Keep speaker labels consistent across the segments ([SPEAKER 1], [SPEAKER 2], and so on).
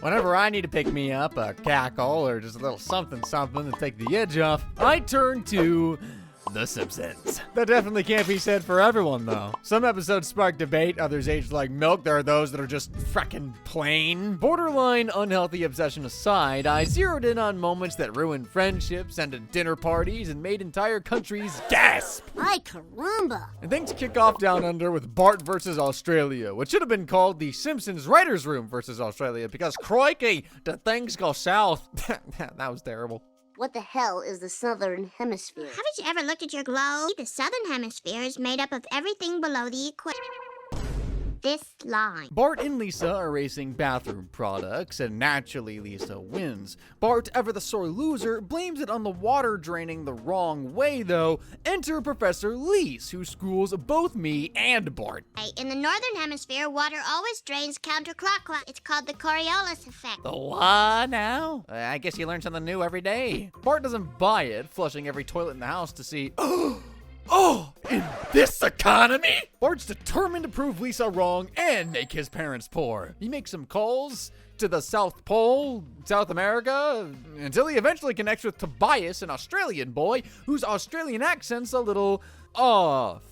[SPEAKER 1] Whenever I need to pick me up, a cackle, or just a little something to take the edge off, I turn to The Simpsons. That definitely can't be said for everyone, though. Some episodes spark debate, others age like milk. There are those that are just frickin' plain. Borderline unhealthy obsession aside, I zeroed in on moments that ruined friendships, ended dinner parties, and made entire countries gasp.
[SPEAKER 2] Ay caramba.
[SPEAKER 1] And things kick off down under with Bart versus Australia, which should have been called the Simpsons Writers' Room versus Australia, because crikey, the things go south. That was terrible.
[SPEAKER 2] What the hell is the Southern Hemisphere?
[SPEAKER 3] Haven't you ever looked at your globe? The southern hemisphere is made up of everything below the equator. This line.
[SPEAKER 1] Bart and Lisa are racing bathroom products, and naturally Lisa wins. Bart, ever the sore loser, blames it on the water draining the wrong way, though. Enter Professor Leese, who schools both me and Bart.
[SPEAKER 3] In the northern hemisphere, water always drains counterclockwise. It's called the Coriolis effect.
[SPEAKER 1] The what now? I guess you learn something new every day. Bart doesn't buy it, flushing every toilet in the house to see, oh, in this economy? Bart's determined to prove Lisa wrong and make his parents poor. He makes some calls to the South Pole, South America, until he eventually connects with Tobias, an Australian boy whose Australian accent's a little off.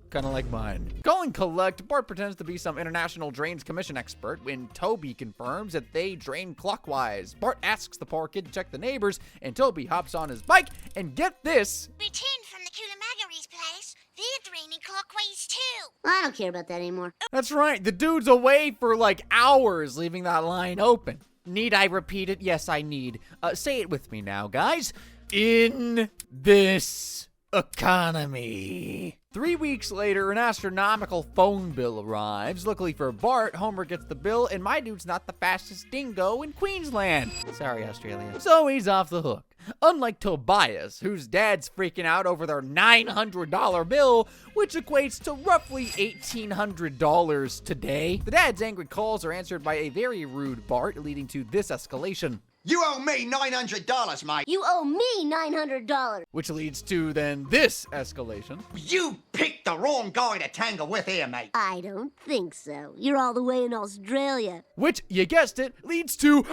[SPEAKER 1] Kind of like mine. Calling collect, Bart pretends to be some International Drains Commission expert when Toby confirms that they drain clockwise. Bart asks the poor kid to check the neighbors, and Toby hops on his bike, and get this.
[SPEAKER 3] Return from the Kulamagary's place. They're draining clockwise too.
[SPEAKER 2] I don't care about that anymore.
[SPEAKER 1] That's right, the dude's away for like hours, leaving that line open. Need I repeat it? Yes, I need. Say it with me now, guys. In this economy. 3 weeks later, an astronomical phone bill arrives. Luckily for Bart, Homer gets the bill, and my dude's not the fastest dingo in Queensland. Sorry, Australia. So he's off the hook. Unlike Tobias, whose dad's freaking out over their $900 bill, which equates to roughly $1,800 today. The dad's angry calls are answered by a very rude Bart, leading to this escalation.
[SPEAKER 4] You owe me $900, mate.
[SPEAKER 2] You owe me $900.
[SPEAKER 1] Which leads to then this escalation.
[SPEAKER 4] You picked the wrong guy to tangle with here, mate.
[SPEAKER 2] I don't think so. You're all the way in Australia.
[SPEAKER 1] Which, you guessed it, leads to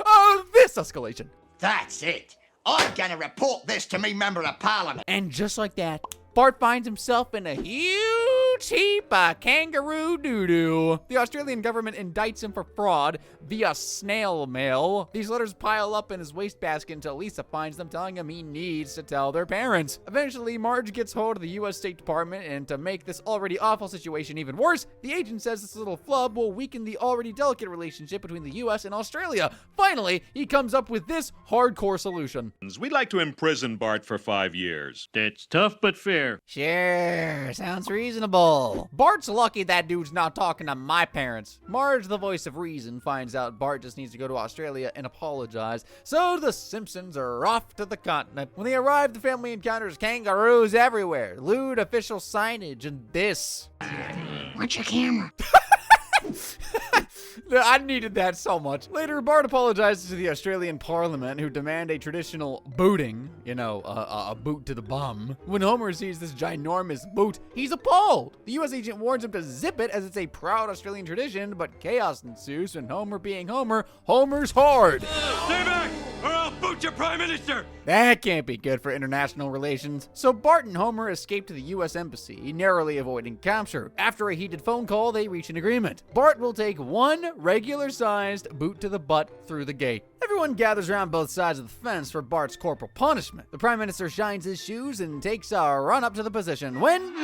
[SPEAKER 1] this escalation.
[SPEAKER 4] That's it. I'm gonna report this to me member of parliament.
[SPEAKER 1] And just like that, Bart finds himself in a huge heap of kangaroo doo-doo. The Australian government indicts him for fraud via snail mail. These letters pile up in his wastebasket until Lisa finds them, telling him he needs to tell their parents. Eventually, Marge gets hold of the U.S. State Department, and to make this already awful situation even worse, the agent says this little flub will weaken the already delicate relationship between the U.S. and Australia. Finally, he comes up with this hardcore solution.
[SPEAKER 5] We'd like to imprison Bart for 5 years.
[SPEAKER 6] That's tough but fair.
[SPEAKER 1] Sure, sounds reasonable. Bart's lucky that dude's not talking to my parents. Marge, the voice of reason, finds out Bart just needs to go to Australia and apologize. So the Simpsons are off to the continent. When they arrive, the family encounters kangaroos everywhere, lewd official signage, and this.
[SPEAKER 2] Watch your camera.
[SPEAKER 1] I needed that so much. Later, Bart apologizes to the Australian Parliament, who demand a traditional booting. You know, a boot to the bum. When Homer sees this ginormous boot, he's appalled. The U.S. agent warns him to zip it, as it's a proud Australian tradition, but chaos ensues, and Homer being Homer, Homer's hard.
[SPEAKER 6] Stay back, or I'll boot your Prime Minister!
[SPEAKER 1] That can't be good for international relations. So Bart and Homer escape to the U.S. Embassy, narrowly avoiding capture. After a heated phone call, they reach an agreement. Bart will take one regular-sized boot to the butt through the gate. Everyone gathers around both sides of the fence for Bart's corporal punishment. The Prime Minister shines his shoes and takes a run up to the position when...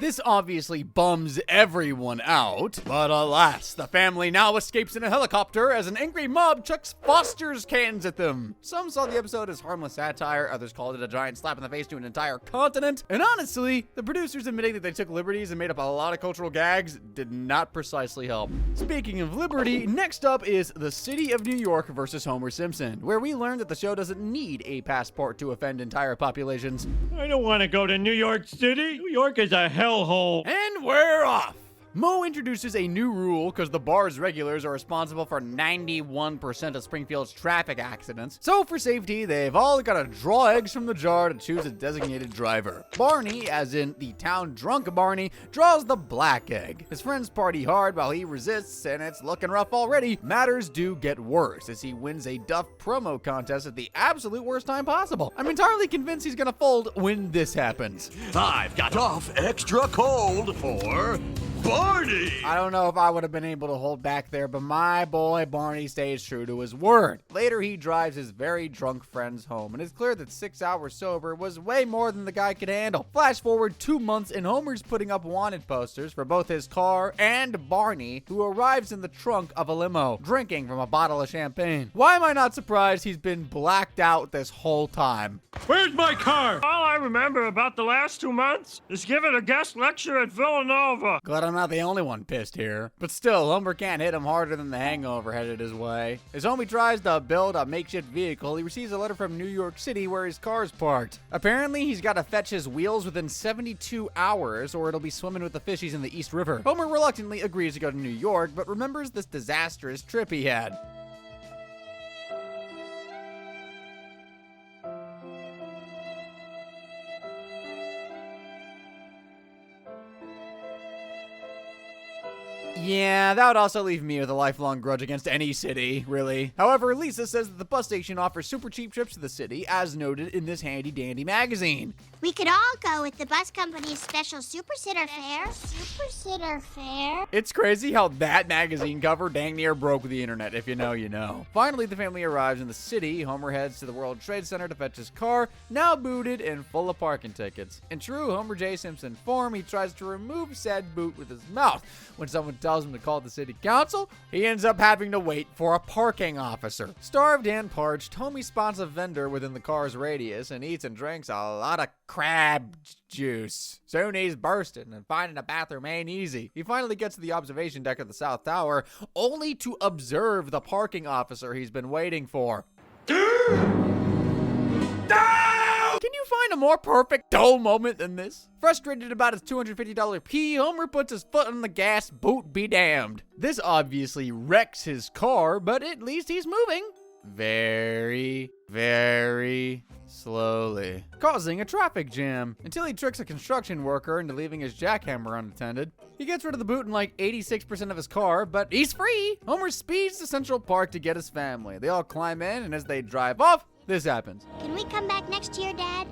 [SPEAKER 1] This obviously bums everyone out, but alas, the family now escapes in a helicopter as an angry mob chucks Foster's cans at them. Some saw the episode as harmless satire, others called it a giant slap in the face to an entire continent, and honestly, the producers admitting that they took liberties and made up a lot of cultural gags did not precisely help. Speaking of liberty, next up is the City of New York versus Homer Simpson, where we learned that the show doesn't need a passport to offend entire populations.
[SPEAKER 6] I don't want to go to New York City. New York is a hellhole.
[SPEAKER 1] And we're off! Mo introduces a new rule because the bar's regulars are responsible for 91% of Springfield's traffic accidents. So for safety, they've all got to draw eggs from the jar to choose a designated driver. Barney, as in the town drunk Barney, draws the black egg. His friends party hard while he resists, and it's looking rough already. Matters do get worse as he wins a Duff promo contest at the absolute worst time possible. I'm entirely convinced he's gonna fold when this happens.
[SPEAKER 7] I've got Duff extra cold for Barney.
[SPEAKER 1] I don't know if I would have been able to hold back there, but my boy Barney stays true to his word. Later, he drives his very drunk friends home, and it's clear that 6 hours sober was way more than the guy could handle. Flash forward 2 months, and Homer's putting up wanted posters for both his car and Barney, who arrives in the trunk of a limo, drinking from a bottle of champagne. Why am I not surprised he's been blacked out this whole time?
[SPEAKER 6] Where's my car? All I remember about the last 2 months is giving a guest lecture at Villanova.
[SPEAKER 1] Glad I'm not the only one pissed here. But still, Homer can't hit him harder than the hangover headed his way. As homie tries to build a makeshift vehicle, he receives a letter from New York City where his car's parked. Apparently, he's got to fetch his wheels within 72 hours or it'll be swimming with the fishies in the East River. Homer reluctantly agrees to go to New York, but remembers this disastrous trip he had. Yeah, that would also leave me with a lifelong grudge against any city, really. However, Lisa says that the bus station offers super cheap trips to the city, as noted in this handy-dandy magazine.
[SPEAKER 3] We could all go with the bus company's special Super Sitter Fare. Super Sitter Fare?
[SPEAKER 1] It's crazy how that magazine cover dang near broke the internet. If you know, you know. Finally, the family arrives in the city. Homer heads to the World Trade Center to fetch his car, now booted and full of parking tickets. In true Homer J. Simpson form, he tries to remove said boot with his mouth. When someone tells him to call the city council, he ends up having to wait for a parking officer. Starved and parched, Homie spots a vendor within the car's radius and eats and drinks a lot of crab juice. Soon he's bursting, and finding a bathroom ain't easy. He finally gets to the observation deck of the South Tower, only to observe the parking officer he's been waiting for. Can you find a more perfect dull moment than this? Frustrated about his $250 pee, Homer puts his foot on the gas, boot be damned. This obviously wrecks his car, but at least he's moving. Very, very slowly, causing a traffic jam until he tricks a construction worker into leaving his jackhammer unattended. He gets rid of the boot in like 86% of his car, but he's free. Homer speeds to Central Park to get his family. They all climb in, and as they drive off, this happens.
[SPEAKER 3] Can we come back next year, Dad?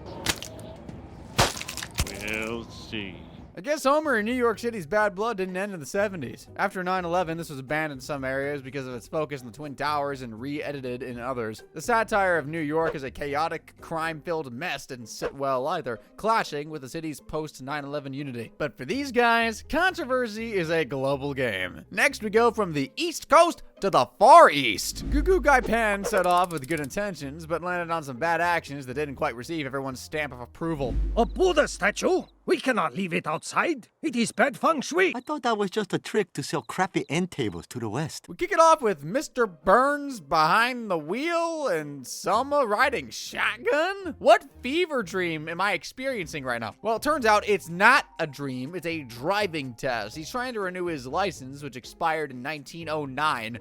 [SPEAKER 6] We'll see.
[SPEAKER 1] I guess Homer in New York City's bad blood didn't end in the 70s. After 9/11, this was banned in some areas because of its focus on the Twin Towers and re-edited in others. The satire of New York as a chaotic, crime-filled mess didn't sit well either, clashing with the city's post-9/11 unity. But for these guys, controversy is a global game. Next, we go from the East Coast to the Far East. Goo Goo Guy Pan set off with good intentions, but landed on some bad actions that didn't quite receive everyone's stamp of approval.
[SPEAKER 8] A Buddha statue? We cannot leave it outside. It is bad feng shui.
[SPEAKER 7] I thought that was just a trick to sell crappy end tables to the West.
[SPEAKER 1] We kick it off with Mr. Burns behind the wheel and Selma riding shotgun? What fever dream am I experiencing right now? Well, it turns out it's not a dream, it's a driving test. He's trying to renew his license, which expired in 1909.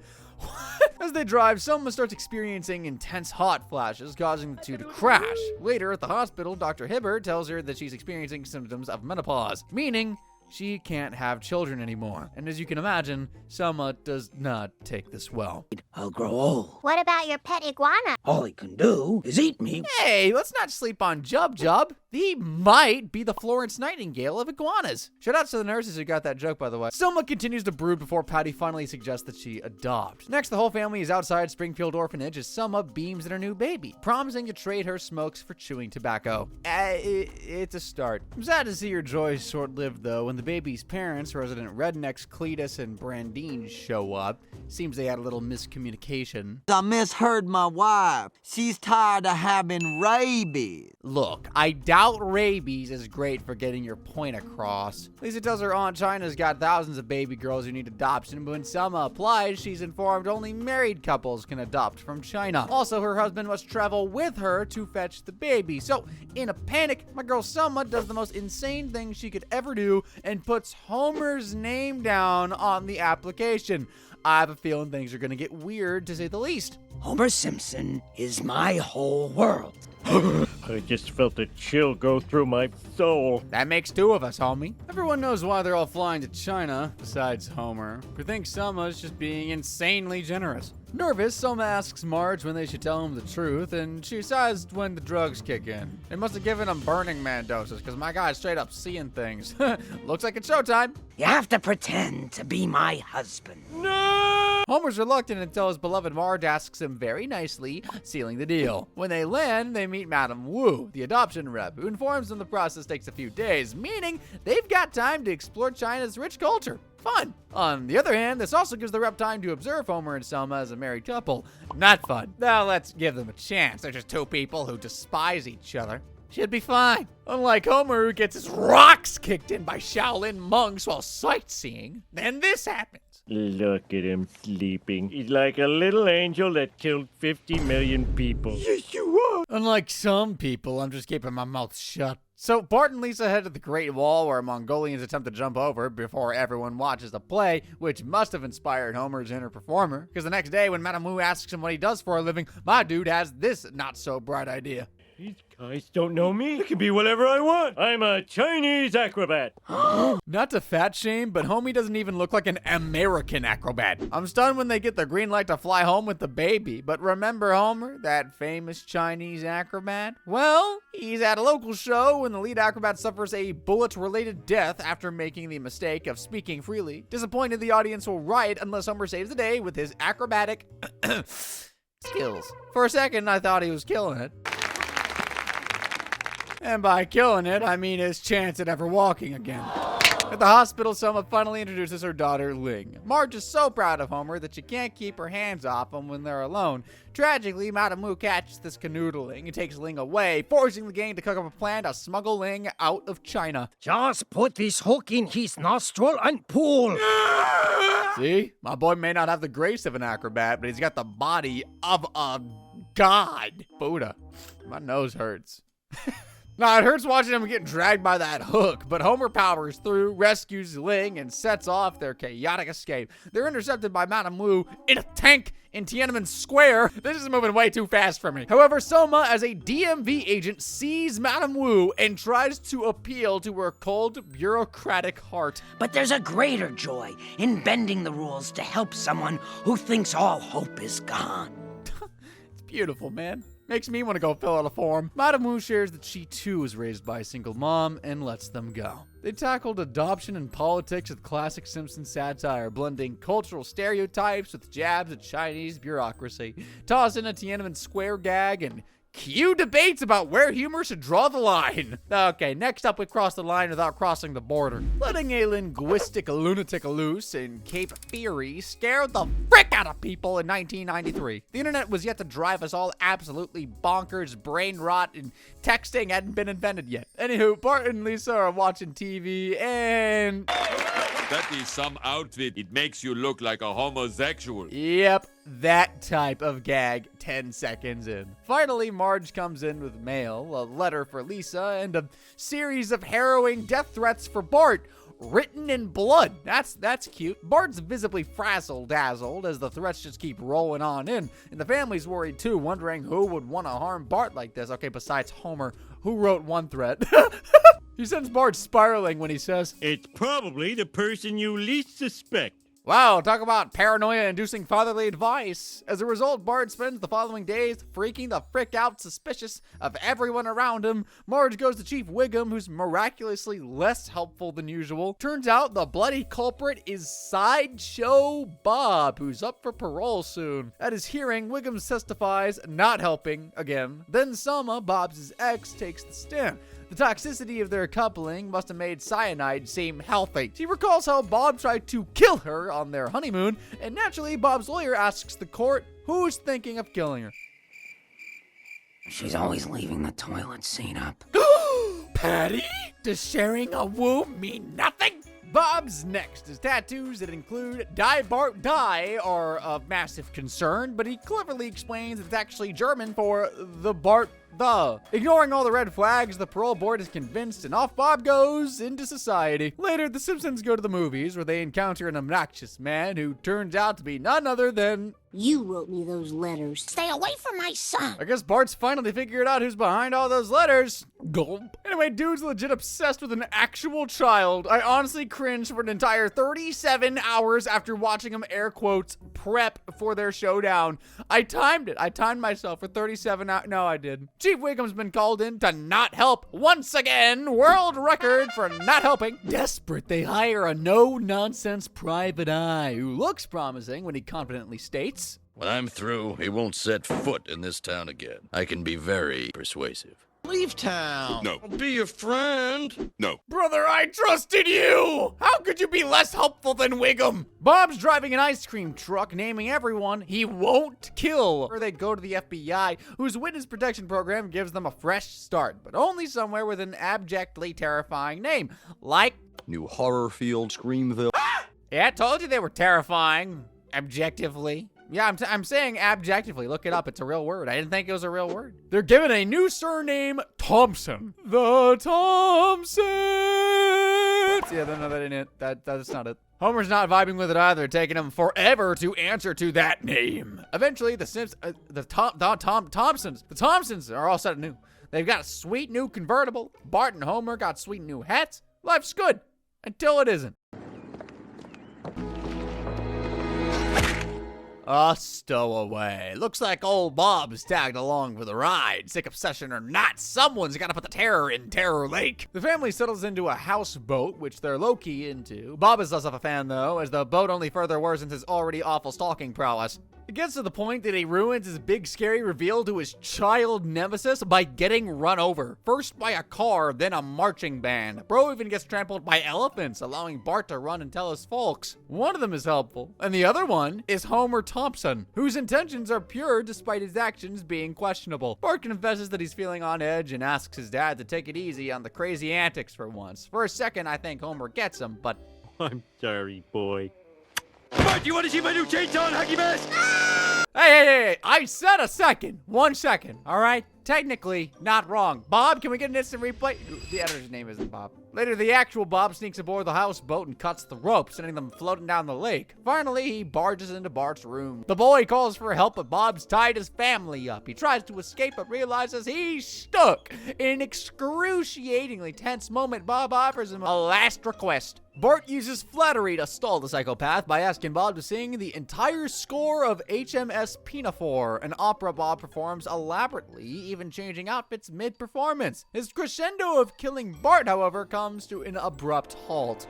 [SPEAKER 1] As they drive, Selma starts experiencing intense hot flashes, causing the two to crash. Later, at the hospital, Dr. Hibbert tells her that she's experiencing symptoms of menopause, meaning she can't have children anymore. And as you can imagine, Selma does not take this well.
[SPEAKER 8] I'll grow old.
[SPEAKER 3] What about your pet iguana?
[SPEAKER 8] All he can do is eat me.
[SPEAKER 1] Hey, let's not sleep on Jub Jub. He might be the Florence Nightingale of iguanas. Shout out to the nurses who got that joke, by the way. Selma continues to brood before Patty finally suggests that she adopt. Next, the whole family is outside Springfield Orphanage as Selma beams at her new baby, promising to trade her smokes for chewing tobacco. It's a start. I'm sad to see your joy short-lived, though, when the baby's parents, resident rednecks Cletus and Brandine, show up. Seems they had a little miscommunication.
[SPEAKER 9] I misheard my wife. She's tired of having rabies.
[SPEAKER 1] Look, I doubt rabies is great for getting your point across. Lisa tells her Aunt China's got thousands of baby girls who need adoption, but when Selma applies, she's informed only married couples can adopt from China. Also, her husband must travel with her to fetch the baby. So, in a panic, my girl Selma does the most insane thing she could ever do and puts Homer's name down on the application. I have a feeling things are gonna get weird, to say the least.
[SPEAKER 8] Homer Simpson is my whole world.
[SPEAKER 6] I just felt a chill go through my soul.
[SPEAKER 1] That makes two of us, homie. Everyone knows why they're all flying to China, besides Homer, who thinks Selma's just being insanely generous. Nervous, Selma asks Marge when they should tell him the truth, and she decides when the drugs kick in. They must have given him Burning Man doses, because my guy's straight up seeing things. Looks like it's showtime.
[SPEAKER 8] You have to pretend to be my husband.
[SPEAKER 1] Homer's reluctant until his beloved Marge asks him very nicely, sealing the deal. When they land, they meet Madame Wu, the adoption rep, who informs them the process takes a few days, meaning they've got time to explore China's rich culture. Fun. On the other hand, this also gives the rep time to observe Homer and Selma as a married couple. Not fun. Now let's give them a chance. They're just two people who despise each other. Should be fine. Unlike Homer, who gets his rocks kicked in by Shaolin monks while sightseeing, then this happens.
[SPEAKER 6] Look at him sleeping. He's like a little angel that killed 50 million people.
[SPEAKER 1] Yes, you are. Unlike some people, I'm just keeping my mouth shut. So Bart and Lisa head to the Great Wall where Mongolians attempt to jump over before everyone watches the play, which must have inspired Homer's inner performer, because the next day when Madame Wu asks him what he does for a living, my dude has this not-so-bright idea.
[SPEAKER 6] These guys don't know me. I can be whatever I want. I'm a Chinese acrobat.
[SPEAKER 1] Not to fat shame, but homie doesn't even look like an American acrobat. I'm stunned when they get the green light to fly home with the baby, but remember Homer, that famous Chinese acrobat? Well, he's at a local show when the lead acrobat suffers a bullet-related death after making the mistake of speaking freely. Disappointed, the audience will riot unless Homer saves the day with his acrobatic skills. For a second, I thought he was killing it. And by killing it, I mean his chance at ever walking again. At the hospital, Selma finally introduces her daughter, Ling. Marge is so proud of Homer that she can't keep her hands off him when they're alone. Tragically, Madame Wu catches this canoodling and takes Ling away, forcing the gang to cook up a plan to smuggle Ling out of China.
[SPEAKER 8] Just put this hook in his nostril and pull.
[SPEAKER 1] See? My boy may not have the grace of an acrobat, but he's got the body of a god. Buddha. My nose hurts. Nah, it hurts watching him get dragged by that hook, but Homer powers through, rescues Ling, and sets off their chaotic escape. They're intercepted by Madame Wu in a tank in Tiananmen Square. This is moving way too fast for me. However, Selma, as a DMV agent, sees Madame Wu and tries to appeal to her cold, bureaucratic heart.
[SPEAKER 8] But there's a greater joy in bending the rules to help someone who thinks all hope is gone.
[SPEAKER 1] It's beautiful, man. Makes me want to go fill out a form. Madame Wu shares that she too was raised by a single mom and lets them go. They tackled adoption and politics with classic Simpsons satire, blending cultural stereotypes with jabs at Chinese bureaucracy. Toss in a Tiananmen Square gag and cue debates about where humor should draw the line. Okay, next up we cross the line without crossing the border. Letting a linguistic lunatic loose in Cape Fear scared the frick out of people in 1993. The internet was yet to drive us all absolutely bonkers, brain rot, and texting hadn't been invented yet. Anywho, Bart and Lisa are watching TV and...
[SPEAKER 10] That is some outfit. It makes you look like a homosexual.
[SPEAKER 1] Yep, that type of gag 10 seconds in. Finally, Marge comes in with mail, a letter for Lisa, and a series of harrowing death threats for Bart, written in blood. That's cute. Bart's visibly frazzle-dazzled as the threats just keep rolling on in, and the family's worried too, wondering who would want to harm Bart like this. Okay, besides Homer, who wrote one threat? He sends Bart spiraling when he says,
[SPEAKER 6] It's probably the person you least suspect.
[SPEAKER 1] Wow, talk about paranoia-inducing fatherly advice. As a result, Bart spends the following days freaking the frick out, suspicious of everyone around him. Marge goes to Chief Wiggum, who's miraculously less helpful than usual. Turns out the bloody culprit is Sideshow Bob, who's up for parole soon. At his hearing, Wiggum testifies, not helping again. Then Selma, Bob's ex, takes the stand. The toxicity of their coupling must have made cyanide seem healthy. She recalls how Bob tried to kill her on their honeymoon, and naturally, Bob's lawyer asks the court who's thinking of killing her.
[SPEAKER 8] She's always leaving the toilet seat up.
[SPEAKER 1] Patty? Does sharing a womb mean nothing? Bob's next. His tattoos that include Die Bart Die are of massive concern, but he cleverly explains it's actually German for the Bart Ignoring all the red flags, the parole board is convinced and off Bob goes into society. Later, the Simpsons go to the movies where they encounter an obnoxious man who turns out to be none other than...
[SPEAKER 2] You wrote me those letters.
[SPEAKER 8] Stay away from my son.
[SPEAKER 1] I guess Bart's finally figured out who's behind all those letters. Gulp. Anyway, dude's legit obsessed with an actual child. I honestly cringed for an entire 37 hours after watching him air quotes prep for their showdown. I timed it. I timed myself for 37 hours. No, I didn't. Chief Wiggum's been called in to not help once again. World record for not helping. Desperate, they hire a no-nonsense private eye who looks promising when he confidently states,
[SPEAKER 11] "When I'm through, he won't set foot in this town again. I can be very persuasive."
[SPEAKER 7] Leave town.
[SPEAKER 5] No.
[SPEAKER 7] I'll be your friend.
[SPEAKER 5] No.
[SPEAKER 1] brother, I trusted you! How could you be less helpful than Wiggum? Bob's driving an ice cream truck, naming everyone he won't kill. Or they go to the FBI, whose witness protection program gives them a fresh start, but only somewhere with an abjectly terrifying name, like
[SPEAKER 11] New Horror Field, Screamville.
[SPEAKER 1] Yeah, I told you they were terrifying. Objectively. Yeah, I'm saying abjectively. Look it up. It's a real word. I didn't think it was a real word. They're given a new surname, Thompson. The Thompsons. Yeah, no, that ain't it. That's not it. Homer's not vibing with it either, taking him forever to answer to that name. Eventually, the Thompsons are all set anew. They've got a sweet new convertible. Bart and Homer got sweet new hats. Life's good. Until it isn't. A stowaway. Looks like old Bob's tagged along for the ride. Sick obsession or not, someone's gotta put the terror in Terror Lake. The family settles into a houseboat, which they're low-key into. Bob is less of a fan, though, as the boat only further worsens his already awful stalking prowess. It gets to the point that he ruins his big scary reveal to his child nemesis by getting run over. First by a car, then a marching band. Bro even gets trampled by elephants, allowing Bart to run and tell his folks. One of them is helpful, and the other one is Homer Thompson, whose intentions are pure despite his actions being questionable. Bart confesses that he's feeling on edge and asks his dad to take it easy on the crazy antics for once. For a second, I think Homer gets him, but...
[SPEAKER 6] I'm sorry, boy.
[SPEAKER 7] Bart, do you want to see my new chainsaw and hockey mask?
[SPEAKER 1] Hey, I said a second. 1 second, all right? Technically, not wrong. Bob, can we get an instant replay? The editor's name isn't Bob. Later, the actual Bob sneaks aboard the houseboat and cuts the rope, sending them floating down the lake. Finally, he barges into Bart's room. The boy calls for help, but Bob's tied his family up. He tries to escape, but realizes he's stuck. In an excruciatingly tense moment, Bob offers him a last request. Bart uses flattery to stall the psychopath by asking Bob to sing the entire score of HMS Pinafore, an opera Bob performs elaborately, even changing outfits mid-performance. His crescendo of killing Bart, however, comes to an abrupt halt.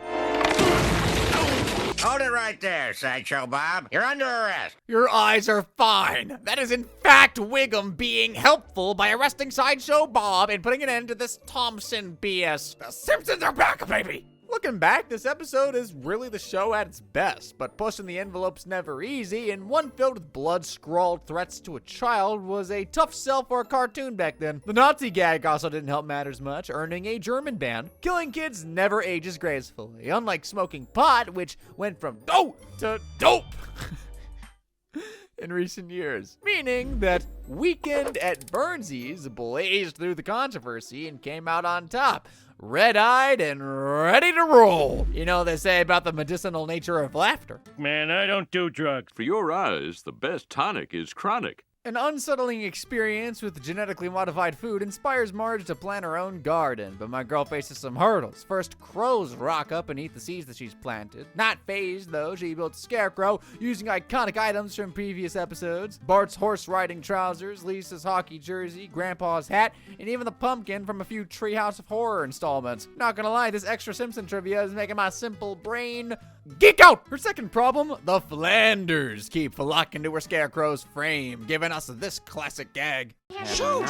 [SPEAKER 4] Hold it right there, Sideshow Bob. You're under arrest.
[SPEAKER 1] Your eyes are fine. That is in fact Wiggum being helpful by arresting Sideshow Bob and putting an end to this Thompson BS. The Simpsons are back, baby! Looking back, this episode is really the show at its best, but pushing the envelope's never easy, and one filled with blood-scrawled threats to a child was a tough sell for a cartoon back then. The Nazi gag also didn't help matters much, earning a German ban. Killing kids never ages gracefully, unlike smoking pot, which went from dope to dope in recent years, meaning that Weekend at Burnsies blazed through the controversy and came out on top, red-eyed and ready to roll. You know what they say about the medicinal nature of laughter.
[SPEAKER 6] Man, I don't do drugs.
[SPEAKER 10] For your eyes, the best tonic is chronic.
[SPEAKER 1] An unsettling experience with genetically modified food inspires Marge to plant her own garden, but my girl faces some hurdles. First, crows rock up and eat the seeds that she's planted. Not phased, though, she built a scarecrow using iconic items from previous episodes. Bart's horse-riding trousers, Lisa's hockey jersey, Grandpa's hat, and even the pumpkin from a few Treehouse of Horror installments. Not gonna lie, this extra Simpson trivia is making my simple brain geek out! Her second problem, the Flanders keep flocking to her scarecrow's frame, giving us this classic gag.
[SPEAKER 8] Shoo!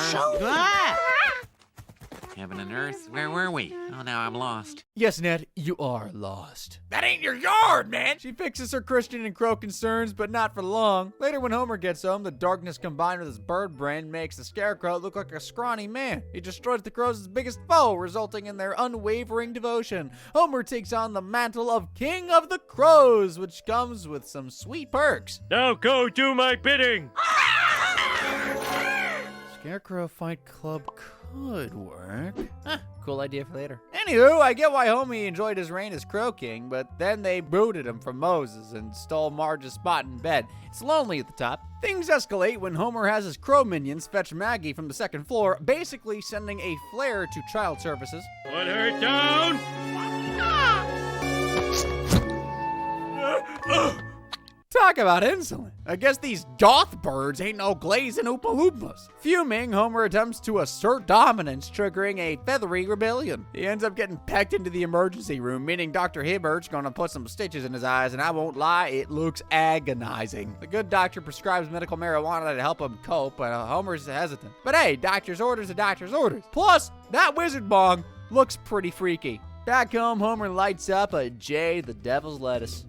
[SPEAKER 12] Heaven and earth, where were we? Oh, now I'm lost.
[SPEAKER 1] Yes, Ned, you are lost. That ain't your yard, man! She fixes her Christian and Crow concerns, but not for long. Later, when Homer gets home, the darkness combined with his bird brain makes the Scarecrow look like a scrawny man. He destroys the Crows' biggest foe, resulting in their unwavering devotion. Homer takes on the mantle of King of the Crows, which comes with some sweet perks.
[SPEAKER 6] Now go do my bidding.
[SPEAKER 1] Scarecrow Fight Club could work. Cool idea for later. Anywho, I get why Homie enjoyed his reign as Crow King, but then they booted him from Moses and stole Marge's spot in bed. It's lonely at the top. Things escalate when Homer has his crow minions fetch Maggie from the second floor, basically sending a flare to child services.
[SPEAKER 6] Put her down!
[SPEAKER 1] Talk about insolent. I guess these goth birds ain't no glazing Oompa Loompas. Fuming, Homer attempts to assert dominance, triggering a feathery rebellion. He ends up getting pecked into the emergency room, meaning Dr. Hibbert's gonna put some stitches in his eyes, and I won't lie, it looks agonizing. The good doctor prescribes medical marijuana to help him cope, but Homer's hesitant. But hey, doctor's orders are doctor's orders. Plus, that wizard bong looks pretty freaky. Back home, Homer lights up a Jay the Devil's Lettuce.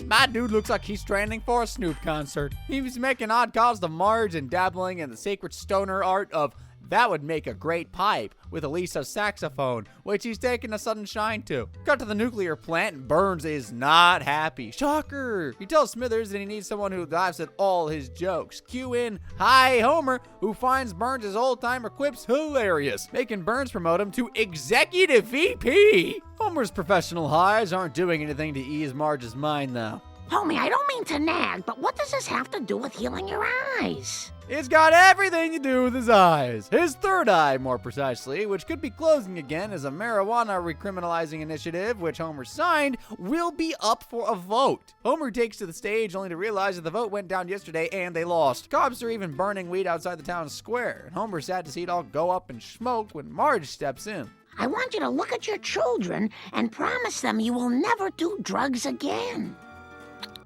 [SPEAKER 1] My dude looks like he's training for a Snoop concert. He was making odd calls to Marge and dabbling in the sacred stoner art of that would make a great pipe with Elisa's saxophone, which he's taking a sudden shine to. Cut to the nuclear plant and Burns is not happy. Shocker! He tells Smithers that he needs someone who laughs at all his jokes. Cue in Hi Homer, who finds Burns' old-timer quips hilarious, making Burns promote him to Executive VP. Homer's professional highs aren't doing anything to ease Marge's mind, though.
[SPEAKER 8] Homie, I don't mean to nag, but what does this have to do with healing your eyes?
[SPEAKER 1] It's got everything to do with his eyes. His third eye, more precisely, which could be closing again as a marijuana recriminalizing initiative, which Homer signed, will be up for a vote. Homer takes to the stage only to realize that the vote went down yesterday and they lost. Cops are even burning weed outside the town square, and Homer's sad to see it all go up in smoke when Marge steps in.
[SPEAKER 8] I want you to look at your children and promise them you will never do drugs again.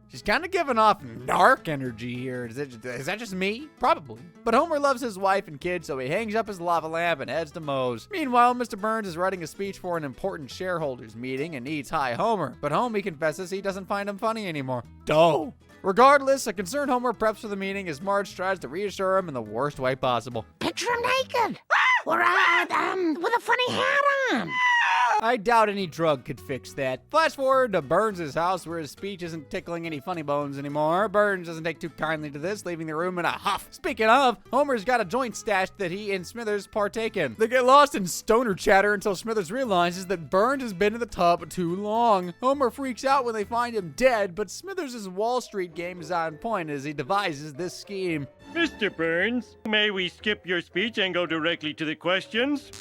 [SPEAKER 1] She's kind of giving off narc energy here. Is that just me? Probably. But Homer loves his wife and kids, so he hangs up his lava lamp and heads to Moe's. Meanwhile, Mr. Burns is writing a speech for an important shareholders meeting and needs Hi Homer. But Homie confesses he doesn't find him funny anymore. Duh. Regardless, a concerned Homer preps for the meeting as Marge tries to reassure him in the worst way possible.
[SPEAKER 8] Picture him naked. Or, with a funny hat on.
[SPEAKER 1] I doubt any drug could fix that. Flash forward to Burns' house where his speech isn't tickling any funny bones anymore. Burns doesn't take too kindly to this, leaving the room in a huff. Speaking of, Homer's got a joint stash that he and Smithers partake in. They get lost in stoner chatter until Smithers realizes that Burns has been in the tub too long. Homer freaks out when they find him dead, but Smithers' Wall Street game is on point as he devises this scheme.
[SPEAKER 6] Mr. Burns, may we skip your speech and go directly to the questions?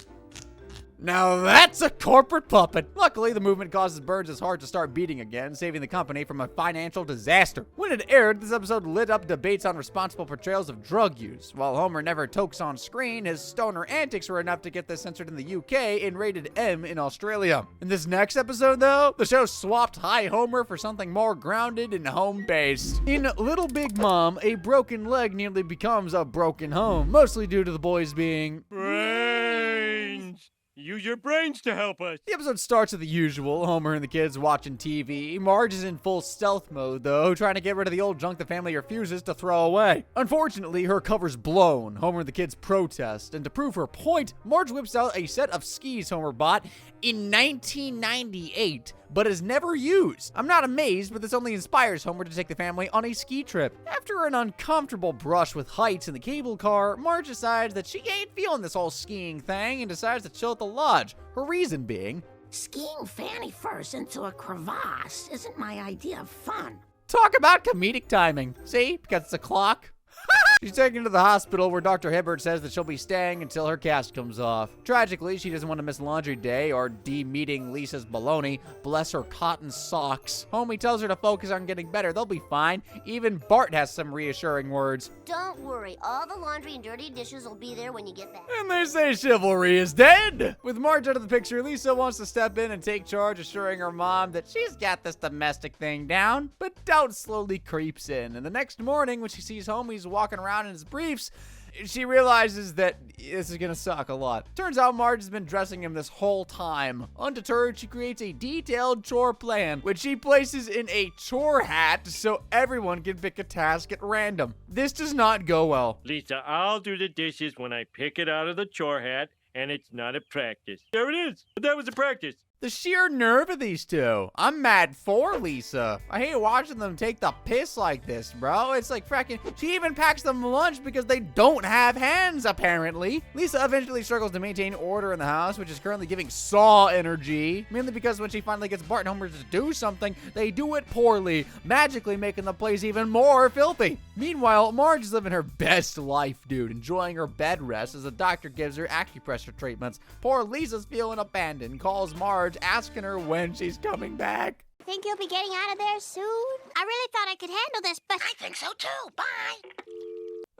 [SPEAKER 1] Now that's a corporate puppet. Luckily, the movement causes Burns' heart to start beating again, saving the company from a financial disaster. When it aired, this episode lit up debates on responsible portrayals of drug use. While Homer never tokes on screen, his stoner antics were enough to get this censored in the UK and rated M in Australia. In this next episode, though, the show swapped Hi Homer for something more grounded and home-based. In Little Big Mom, a broken leg nearly becomes a broken home, mostly due to the boys being
[SPEAKER 6] brains. Use your brains to help us.
[SPEAKER 1] The episode starts with the usual, Homer and the kids watching TV. Marge is in full stealth mode, though, trying to get rid of the old junk the family refuses to throw away. Unfortunately, her cover's blown. Homer and the kids protest, and to prove her point, Marge whips out a set of skis Homer bought in 1998, but is never used. I'm not amazed, but this only inspires Homer to take the family on a ski trip. After an uncomfortable brush with heights in the cable car, Marge decides that she ain't feeling this whole skiing thing and decides to chill at the lodge. Her reason being,
[SPEAKER 8] skiing fanny first into a crevasse isn't my idea of fun.
[SPEAKER 1] Talk about comedic timing. See, because it's a clock. She's taken to the hospital where Dr. Hibbert says that she'll be staying until her cast comes off. Tragically, she doesn't want to miss laundry day or de-meeting Lisa's baloney. Bless her cotton socks. Homie tells her to focus on getting better. They'll be fine. Even Bart has some reassuring words.
[SPEAKER 2] Don't worry, all the laundry and dirty dishes will be there when you get back.
[SPEAKER 1] And they say chivalry is dead. With Marge out of the picture, Lisa wants to step in and take charge, assuring her mom that she's got this domestic thing down. But doubt slowly creeps in. And the next morning, when she sees Homie's walking around in his briefs, she realizes that this is gonna suck a lot. Turns out Marge has been dressing him this whole time. Undeterred, she creates a detailed chore plan, which she places in a chore hat so everyone can pick a task at random. This does not go well.
[SPEAKER 6] Lisa, I'll do the dishes when I pick it out of the chore hat, and it's not a practice. There it is. That was a practice.
[SPEAKER 1] The sheer nerve of these two. I'm mad for Lisa. I hate watching them take the piss like this, bro. It's like fracking. She even packs them lunch because they don't have hands, apparently. Lisa eventually struggles to maintain order in the house, which is currently giving Saw energy. Mainly because when she finally gets Bart and Homer to do something, they do it poorly, magically making the place even more filthy. Meanwhile, Marge is living her best life, dude, enjoying her bed rest as the doctor gives her acupressure treatments. Poor Lisa's feeling abandoned, calls Marge, asking her when she's coming back.
[SPEAKER 3] Think you'll be getting out of there soon? I really thought I could handle this, but I think so too. Bye.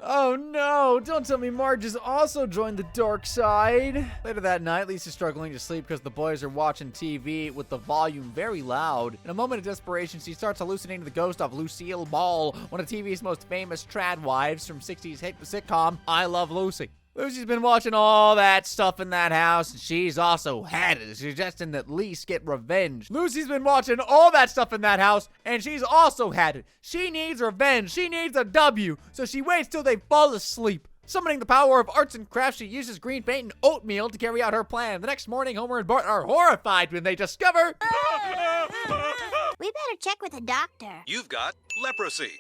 [SPEAKER 1] Oh no, don't tell me Marge has also joined the dark side. Later that night, Lisa's struggling to sleep because the boys are watching TV with the volume very loud. In a moment of desperation, she starts hallucinating the ghost of Lucille Ball, one of TV's most famous trad wives from 60s hit sitcom I Love Lucy. Lucy's been watching all that stuff in that house, and she's also had it, suggesting that Lise get revenge. Lucy's been watching all that stuff in that house, and she's also had it. She needs revenge. She needs a W, so she waits till they fall asleep. Summoning the power of arts and crafts, she uses green paint and oatmeal to carry out her plan. The next morning, Homer and Bart are horrified when they discover...
[SPEAKER 3] We better check with the doctor.
[SPEAKER 7] You've got leprosy.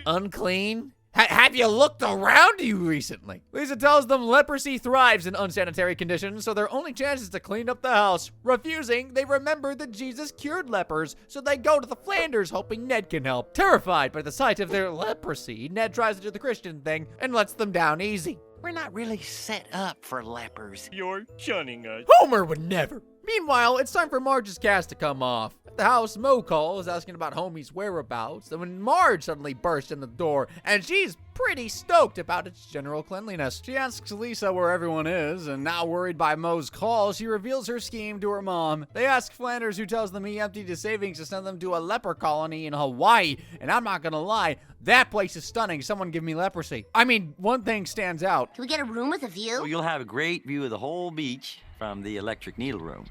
[SPEAKER 1] Unclean? Have you looked around you recently? Lisa tells them leprosy thrives in unsanitary conditions, so their only chance is to clean up the house. Refusing, they remember that Jesus cured lepers, so they go to the Flanders hoping Ned can help. Terrified by the sight of their leprosy, Ned tries to do the Christian thing and lets them down easy.
[SPEAKER 12] We're not really set up for lepers.
[SPEAKER 6] You're shunning us.
[SPEAKER 1] Homer would never. Meanwhile, it's time for Marge's cast to come off. At the house, Mo calls, asking about Homie's whereabouts, and when Marge suddenly bursts in the door, and she's pretty stoked about its general cleanliness. She asks Lisa where everyone is, and now worried by Mo's call, she reveals her scheme to her mom. They ask Flanders, who tells them he emptied his savings to send them to a leper colony in Hawaii, and I'm not gonna lie, that place is stunning. Someone give me leprosy. I mean, one thing stands out.
[SPEAKER 2] Can we get a room with a view?
[SPEAKER 13] Well, you'll have a great view of the whole beach from the electric needle room.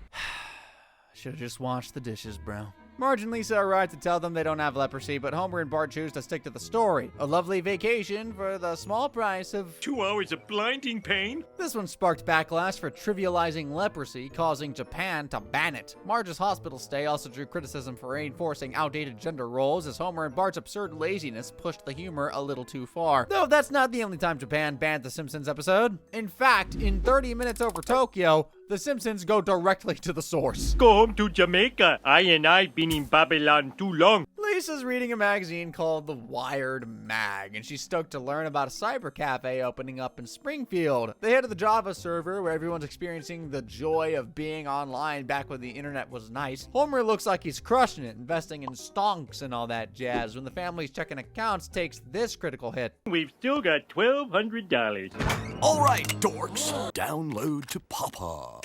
[SPEAKER 1] Should've just washed the dishes, bro. Marge and Lisa arrive to tell them they don't have leprosy, but Homer and Bart choose to stick to the story. A lovely vacation for the small price of
[SPEAKER 6] 2 hours of blinding pain.
[SPEAKER 1] This one sparked backlash for trivializing leprosy, causing Japan to ban it. Marge's hospital stay also drew criticism for reinforcing outdated gender roles, as Homer and Bart's absurd laziness pushed the humor a little too far. Though that's not the only time Japan banned the Simpsons episode. In fact, in 30 Minutes Over Tokyo, the Simpsons go directly to the source.
[SPEAKER 6] Go home to Jamaica. I've been in Babylon too long.
[SPEAKER 1] Lisa's reading a magazine called The Wired Mag, and she's stoked to learn about a cyber cafe opening up in Springfield. They head to the Java server, where everyone's experiencing the joy of being online back when the internet was nice. Homer looks like he's crushing it, investing in stonks and all that jazz, when the family's checking accounts takes this critical hit.
[SPEAKER 6] We've still got $1,200.
[SPEAKER 7] All right, dorks, download to Papa.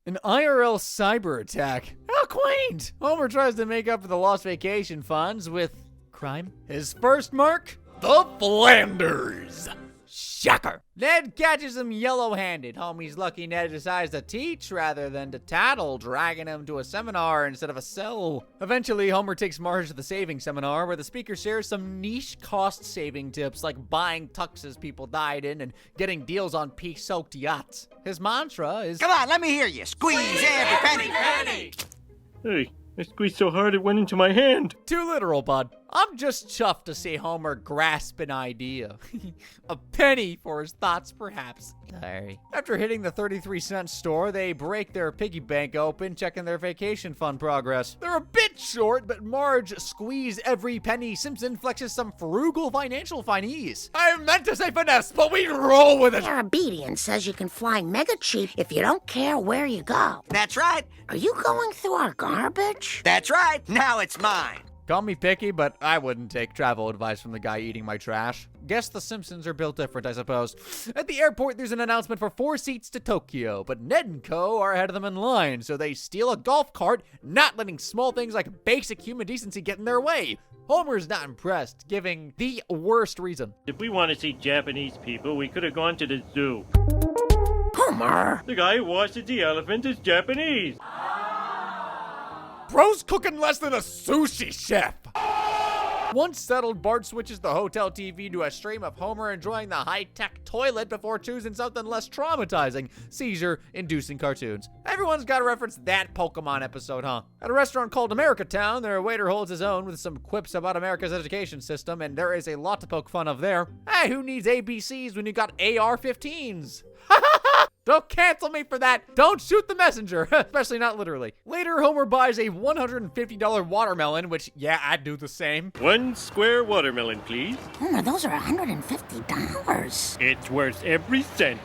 [SPEAKER 1] An IRL cyber attack. How quaint! Homer tries to make up for the lost vacation funds with crime. His first mark? The Flanders. Shocker. Ned catches him yellow-handed. Homie's lucky Ned decides to teach rather than to tattle, dragging him to a seminar instead of a cell. Eventually, Homer takes Marge to the saving seminar, where the speaker shares some niche cost-saving tips like buying tuxes people died in and getting deals on pea-soaked yachts. His mantra is,
[SPEAKER 9] Come on, let me hear you. Squeeze every penny.
[SPEAKER 6] Hey, I squeezed so hard it went into my hand.
[SPEAKER 1] Too literal, bud. I'm just chuffed to see Homer grasp an idea. A penny for his thoughts, perhaps. Sorry. After hitting the 33-cent store, they break their piggy bank open, checking their vacation fund progress. They're a bit short, but Marge squeeze every penny. Simpson flexes some frugal financial finesse. I meant to say finesse, but we roll with it.
[SPEAKER 2] Obedience says you can fly mega cheap if you don't care where you go.
[SPEAKER 9] That's right.
[SPEAKER 2] Are you going through our garbage?
[SPEAKER 9] That's right. Now it's mine.
[SPEAKER 1] Call me picky, but I wouldn't take travel advice from the guy eating my trash. Guess the Simpsons are built different, I suppose. At the airport, there's an announcement for 4 seats to Tokyo, but Ned and Co. are ahead of them in line, so they steal a golf cart, not letting small things like basic human decency get in their way. Homer's not impressed, giving the worst reason.
[SPEAKER 6] If we want to see Japanese people, we could have gone to the zoo.
[SPEAKER 2] Homer!
[SPEAKER 6] The guy who washes the elephant is Japanese.
[SPEAKER 1] Bro's cooking less than a sushi chef. Once settled, Bart switches the hotel TV to a stream of Homer enjoying the high-tech toilet before choosing something less traumatizing, seizure-inducing cartoons. Everyone's got to reference that Pokemon episode, huh? At a restaurant called America Town, their waiter holds his own with some quips about America's education system, and there is a lot to poke fun of there. Hey, who needs ABCs when you got AR-15s? Don't cancel me for that. Don't shoot the messenger, especially not literally. Later, Homer buys a $150 watermelon, which, yeah, I'd do the same.
[SPEAKER 6] 1 square watermelon, please.
[SPEAKER 8] Homer, those are $150.
[SPEAKER 6] It's worth every cent.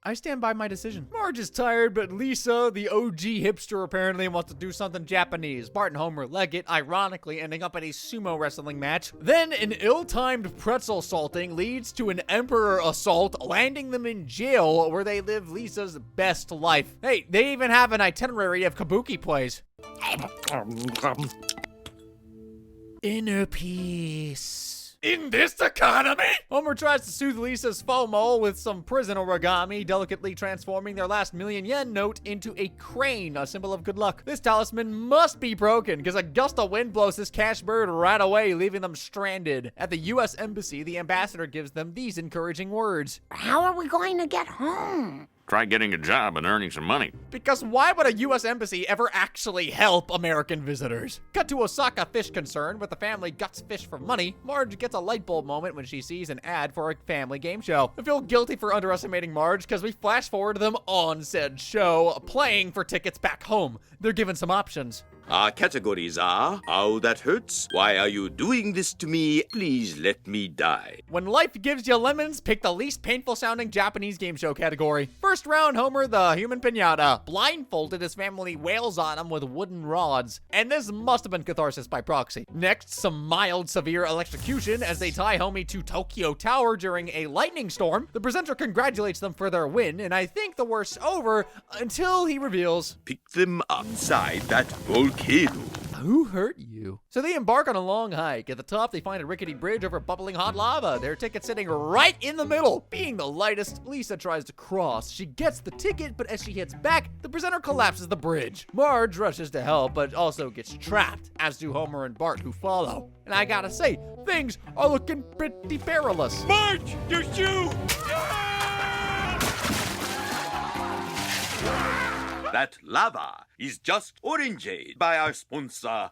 [SPEAKER 1] I stand by my decision. Marge is tired, but Lisa, the OG hipster, apparently wants to do something Japanese. Bart and Homer leg it, ironically ending up in a sumo wrestling match. Then an ill-timed pretzel salting leads to an emperor assault, landing them in jail where they live Lisa's best life. Hey, they even have an itinerary of kabuki plays. Inner peace. In this economy? Homer tries to soothe Lisa's FOMO with some prison origami, delicately transforming their last million-yen note into a crane, a symbol of good luck. This talisman must be broken, because a gust of wind blows this cash bird right away, leaving them stranded. At the U.S. Embassy, the ambassador gives them these encouraging words.
[SPEAKER 8] How are we going to get home?
[SPEAKER 10] Try getting a job and earning some money.
[SPEAKER 1] Because why would a U.S. embassy ever actually help American visitors? Cut to Osaka Fish Concern, where the family guts fish for money. Marge gets a light bulb moment when she sees an ad for a family game show. I feel guilty for underestimating Marge because we flash forward to them on said show, playing for tickets back home. They're given some options.
[SPEAKER 7] Our categories are, "Ow, that hurts. Why are you doing this to me? Please let me die."
[SPEAKER 1] When life gives you lemons, pick the least painful sounding Japanese game show category. First round, Homer, the human piñata, blindfolded, his family wails on him with wooden rods. And this must have been catharsis by proxy. Next, some mild severe electrocution as they tie Homie to Tokyo Tower during a lightning storm. The presenter congratulates them for their win, and I think the worst's over until he reveals,
[SPEAKER 7] "Pick them upside that volcano."
[SPEAKER 1] Who hurt you? So they embark on a long hike. At the top, they find a rickety bridge over bubbling hot lava. Their ticket sitting right in the middle. Being the lightest, Lisa tries to cross. She gets the ticket, but as she hits back, the presenter collapses the bridge. Marge rushes to help, but also gets trapped, as do Homer and Bart, who follow. And I gotta say, things are looking pretty perilous.
[SPEAKER 6] Marge, your shoe!
[SPEAKER 7] That lava is just orangeade by our sponsor.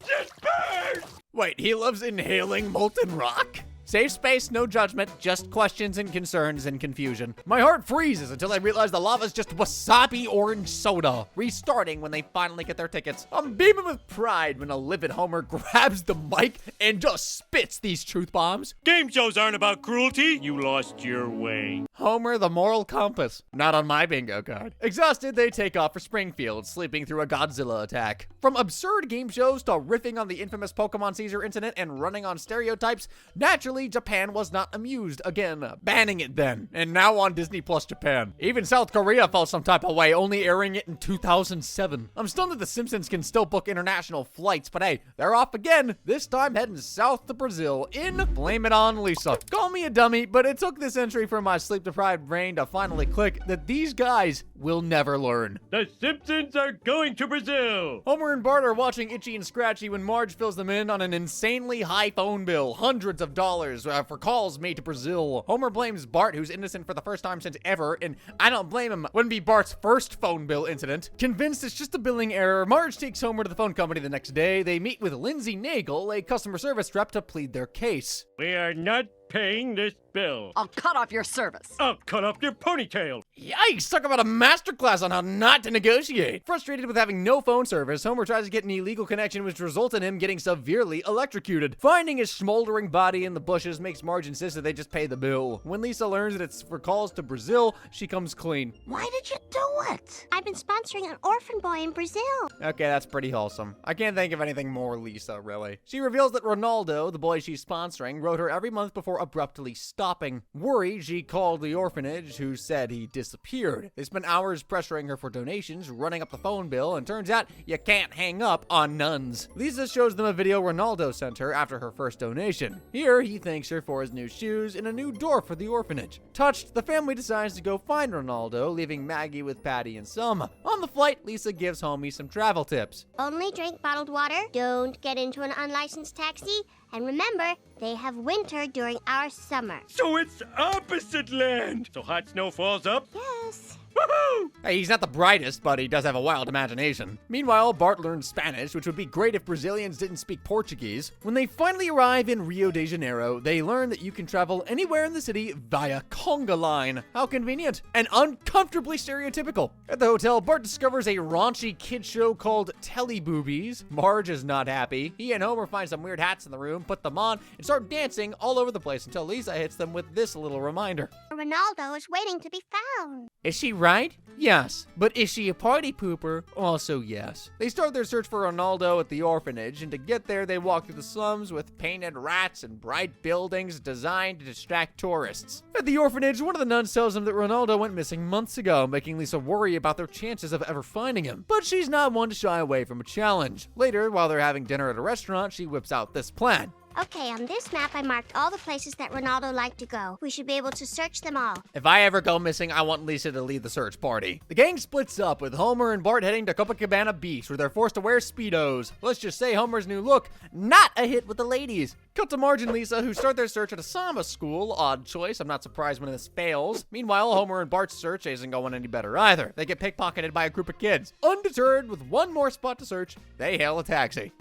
[SPEAKER 1] Wait, he loves inhaling molten rock? Safe space, no judgment, just questions and concerns and confusion. My heart freezes until I realize the lava's just wasabi orange soda, restarting when they finally get their tickets. I'm beaming with pride when a livid Homer grabs the mic and just spits these truth bombs.
[SPEAKER 6] Game shows aren't about cruelty. You lost your way.
[SPEAKER 1] Homer, the moral compass. Not on my bingo card. Exhausted, they take off for Springfield, sleeping through a Godzilla attack. From absurd game shows to riffing on the infamous Pokemon seizure incident and running on stereotypes, naturally, Japan was not amused. Again, banning it then. And now on Disney Plus Japan. Even South Korea felt some type of way, only airing it in 2007. I'm stunned that the Simpsons can still book international flights, but hey, they're off again. This time heading south to Brazil in Blame It On Lisa. Call me a dummy, but it took this entry for my sleep-deprived brain to finally click that these guys will never learn.
[SPEAKER 6] The Simpsons are going to Brazil.
[SPEAKER 1] Homer and Bart are watching Itchy and Scratchy when Marge fills them in on an insanely high phone bill, hundreds of dollars for calls made to Brazil. Homer blames Bart, who's innocent for the first time since ever, and I don't blame him. Wouldn't be Bart's first phone bill incident. Convinced it's just a billing error, Marge takes Homer to the phone company the next day. They meet with Lindsay Nagel, a customer service rep, to plead their case.
[SPEAKER 6] We are not paying this bill.
[SPEAKER 14] I'll cut off your service.
[SPEAKER 6] I'll cut off your ponytail.
[SPEAKER 1] Yikes, talk about a masterclass on how not to negotiate. Frustrated with having no phone service, Homer tries to get an illegal connection, which results in him getting severely electrocuted. Finding his smoldering body in the bushes makes Marge insist that they just pay the bill. When Lisa learns that it's for calls to Brazil, she comes clean.
[SPEAKER 8] Why did you do it?
[SPEAKER 3] I've been sponsoring an orphan boy in Brazil.
[SPEAKER 1] Okay, that's pretty wholesome. I can't think of anything more Lisa, really. She reveals that Ronaldo, the boy she's sponsoring, wrote her every month before abruptly stopping. Worried, she called the orphanage, who said he disappeared. They spent hours pressuring her for donations, running up the phone bill, and turns out you can't hang up on nuns. Lisa shows them a video Ronaldo sent her after her first donation. Here, he thanks her for his new shoes and a new door for the orphanage. Touched, the family decides to go find Ronaldo, leaving Maggie with Patty and Selma. On the flight, Lisa gives Homie some travel tips.
[SPEAKER 3] Only drink bottled water, don't get into an unlicensed taxi, And remember, they have winter during our summer.
[SPEAKER 6] So it's opposite land. So hot snow falls up?
[SPEAKER 3] Yes.
[SPEAKER 6] Woohoo!
[SPEAKER 1] Hey, he's not the brightest, but he does have a wild imagination. Meanwhile, Bart learns Spanish, which would be great if Brazilians didn't speak Portuguese. When they finally arrive in Rio de Janeiro, they learn that you can travel anywhere in the city via conga line. How convenient and uncomfortably stereotypical. At the hotel, Bart discovers a raunchy kid show called Teleboobies. Marge is not happy. He and Homer find some weird hats in the room, put them on, and start dancing all over the place until Lisa hits them with this little reminder.
[SPEAKER 3] Ronaldo is waiting to be found.
[SPEAKER 1] Is she right? Yes. But is she a party pooper? Also yes. They start their search for Ronaldo at the orphanage, and to get there they walk through the slums with painted rats and bright buildings designed to distract tourists. At the orphanage, one of the nuns tells them that Ronaldo went missing months ago, making Lisa worry about their chances of ever finding him. But she's not one to shy away from a challenge. Later, while they're having dinner at a restaurant, she whips out this plan.
[SPEAKER 3] Okay, on this map I marked all the places that Ronaldo liked to go. We should be able to search them all.
[SPEAKER 1] If I ever go missing, I want Lisa to lead the search party. The gang splits up, with Homer and Bart heading to Copacabana Beach, where they're forced to wear Speedos. Let's just say Homer's new look, not a hit with the ladies. Cut to Marge and Lisa, who start their search at a samba school. Odd choice, I'm not surprised when this fails. Meanwhile, Homer and Bart's search isn't going any better either. They get pickpocketed by a group of kids. Undeterred, with one more spot to search, they hail a taxi.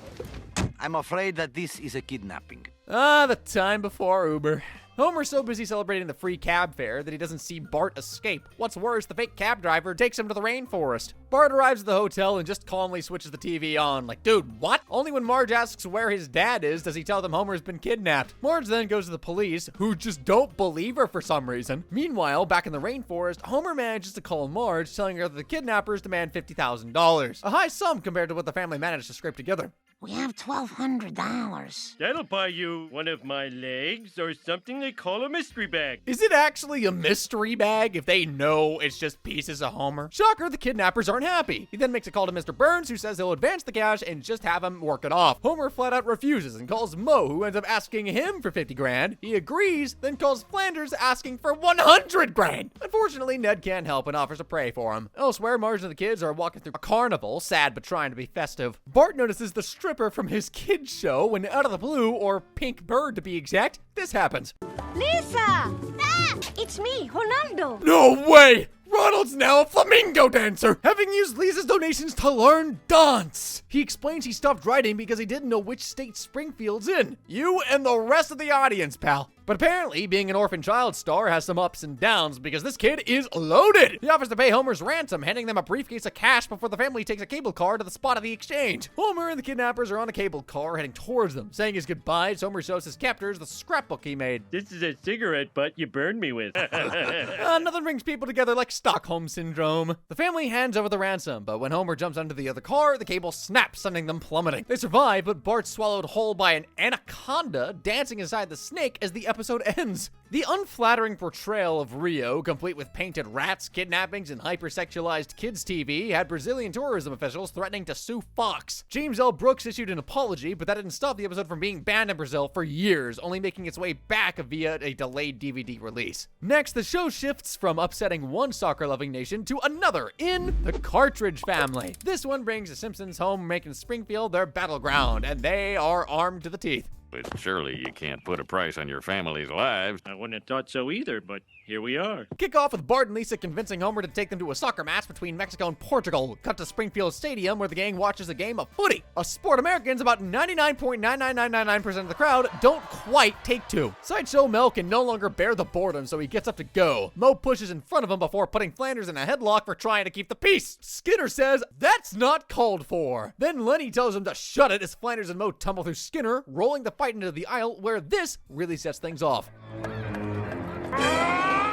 [SPEAKER 9] I'm afraid that this is a kidnapping.
[SPEAKER 1] Ah, the time before Uber. Homer's so busy celebrating the free cab fare that he doesn't see Bart escape. What's worse, the fake cab driver takes him to the rainforest. Bart arrives at the hotel and just calmly switches the TV on. Like, dude, what? Only when Marge asks where his dad is does he tell them Homer's been kidnapped. Marge then goes to the police, who just don't believe her for some reason. Meanwhile, back in the rainforest, Homer manages to call Marge, telling her that the kidnappers demand $50,000. A high sum compared to what the family managed to scrape together.
[SPEAKER 8] We have $1,200.
[SPEAKER 6] That'll buy you one of my legs or something they call a mystery bag.
[SPEAKER 1] Is it actually a mystery bag if they know it's just pieces of Homer? Shocker, the kidnappers aren't happy. He then makes a call to Mr. Burns, who says he'll advance the cash and just have him work it off. Homer flat out refuses and calls Moe, who ends up asking him for 50 grand. He agrees, then calls Flanders asking for 100 grand. Unfortunately, Ned can't help and offers to pray for him. Elsewhere, Marge and the kids are walking through a carnival, sad but trying to be festive. Bart notices the stripper from his kids show when out of the blue, or pink bird to be exact, this happens.
[SPEAKER 2] Lisa! Ah! It's me, Ronaldo!
[SPEAKER 1] No way! Ronald's now a flamingo dancer, having used Lisa's donations to learn dance. He explains he stopped writing because he didn't know which state Springfield's in. You and the rest of the audience, pal. But apparently, being an orphan child star has some ups and downs because this kid is loaded. He offers to pay Homer's ransom, handing them a briefcase of cash before the family takes a cable car to the spot of the exchange. Homer and the kidnappers are on a cable car heading towards them. Saying his goodbyes, Homer shows his captors the scrapbook he made.
[SPEAKER 6] This is a cigarette butt you burned me with.
[SPEAKER 1] Nothing brings people together like Stockholm Syndrome. The family hands over the ransom, but when Homer jumps onto the other car, the cable snaps, sending them plummeting. They survive, but Bart's swallowed whole by an anaconda dancing inside the snake as the episode ends. The unflattering portrayal of Rio, complete with painted rats, kidnappings, and hypersexualized kids' TV, had Brazilian tourism officials threatening to sue Fox. James L. Brooks issued an apology, but that didn't stop the episode from being banned in Brazil for years, only making its way back via a delayed DVD release. Next, the show shifts from upsetting one soccer-loving nation to another in the Cartridge family. This one brings the Simpsons home, making Springfield their battleground, and they are armed to the teeth.
[SPEAKER 10] But surely you can't put a price on your family's lives.
[SPEAKER 6] I wouldn't have thought so either, but here we are.
[SPEAKER 1] Kick off with Bart and Lisa convincing Homer to take them to a soccer match between Mexico and Portugal. Cut to Springfield Stadium, where the gang watches a game of footy. A sport Americans, about 99.99999% of the crowd, don't quite take to. Sideshow Mel can no longer bear the boredom, so he gets up to go. Moe pushes in front of him before putting Flanders in a headlock for trying to keep the peace. Skinner says, "That's not called for." Then Lenny tells him to shut it as Flanders and Moe tumble through Skinner, rolling the fight into the aisle, where this really sets things off.